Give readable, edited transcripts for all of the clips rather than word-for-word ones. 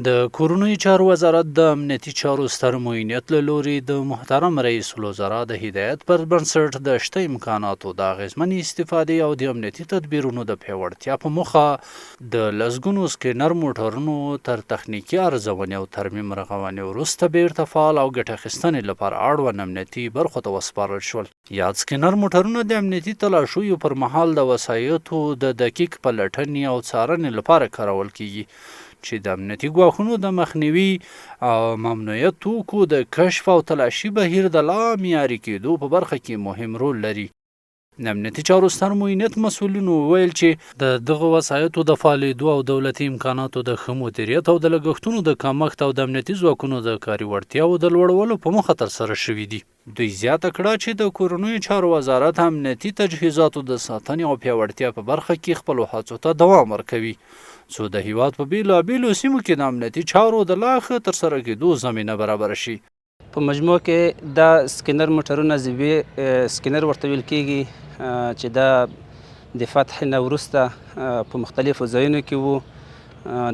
د کورنیو چارو وزارت د امنیتي چارو ستر معاونیت له لوري د محترم رئیس الوزرا د هدایت پر بنسټ د شته امکاناتو د اغیزمنې استفادې او د امنیتي تدبیرونو د پیاوړتیا په موخه د لسګونو سکینر موټرونو تر تخنیکي ارزونې او ترمیم رغونې وروسته بیرته فعال او ګټه اخیستنې لپاره اړوند امنیتي برخو ته وسپارل شول. یاد سکینر موټرونه د امنیتي تلاشیو پر مهال د وسایطو د دقیق پلټنې او څارنې لپاره کارول کیږي چې د امنیتي ګواښونو د مخنیوي او ممنوعیت توکو د کشف او تلاشي بهیر د لا معیاري کېدو په برخه کې مهم رول لري. د امنیتي چارو ستر معاونیت مسؤلینو وویل چې د دغه وسایطو د فعالېدو او دولتي امکاناتو د ښه مدیریت او د لګښتونو د کمښت او د امنیتي ځواکونو د کاري وړتیاو د لوړولو په موخه ترسره شوي دي. دوی زیاته کړه چې د کورنیو چارو وزارت امنیتي تجهیزاتو د ساتنې او پیاوړتیا په برخه کې خپلو هڅو ته دوام ورکوي څو د هیواد په بیلابیلو سیمو کې د امنیتي چارو د لا ښه ترسره کېدو زمینه برابره شي. په مجموع کې دا سکینر موټرونه زیبي سکینر ورته ویل کېږي چې دا د فتح نه وروسته په مختلفو ځایونو کې وو.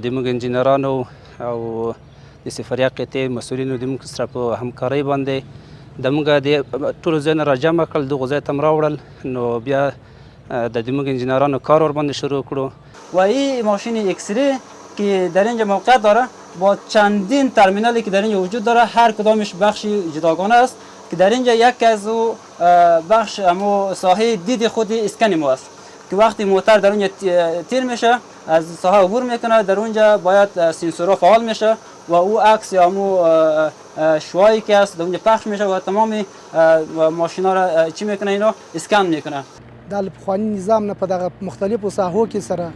د موږ انجینرانو او د سفریا قطعې مسؤلینو د موږ سره په همکارۍ باندې د موږ د ټولو ځایونه راجمع کړل، دغو ځای ته م راوړل. نو بیا د موږ انجینرانو کار ورباندې شروع کړو. و این ماشین اکسری که در اینجا موقعیت داره با چندین ترمینالی که در اینجا وجود داره، هر کدامش بخشی جداگانه است که در اینجا یک از او بخش امو ساحه دید خود اسکن ما است که وقتی موتر در اونجا تیر میشه از ساحه عبور میکنه، در اونجا باید سنسورها فعال میشه و او عکس یا امو شوایی که است در اونجا پخش میشه و تمام ماشینا را چی میکنه، اینا اسکن میکنه. د پخواني نظام نه په دغه مختلفو ساحو کې سره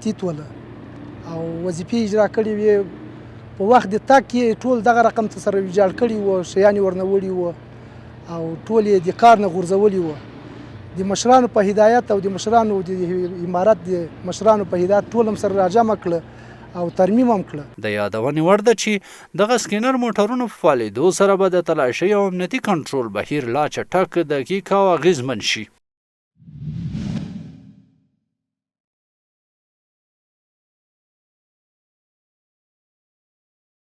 تیت وله او وظیفې اجرا کړې وې. په وخت د تګ کې ټول دغه رقم ته سره ویجاړ کړي وو، شیان یې ورنه وړي وو او ټول یې د کار نه غورځولي وو. د مشرانو په هدایت او د مشرانو د امارت د مشرانو په هدایت ټول هم سره راجمع کړه او ترمیم هم کړه. د یادونې وړ ده چې دغه سکینر موټرونو په فعالېدو سره به د تلاشۍ او امنیتي کنټرول بهیر لا چټک، دقیق او اغیزمن شي.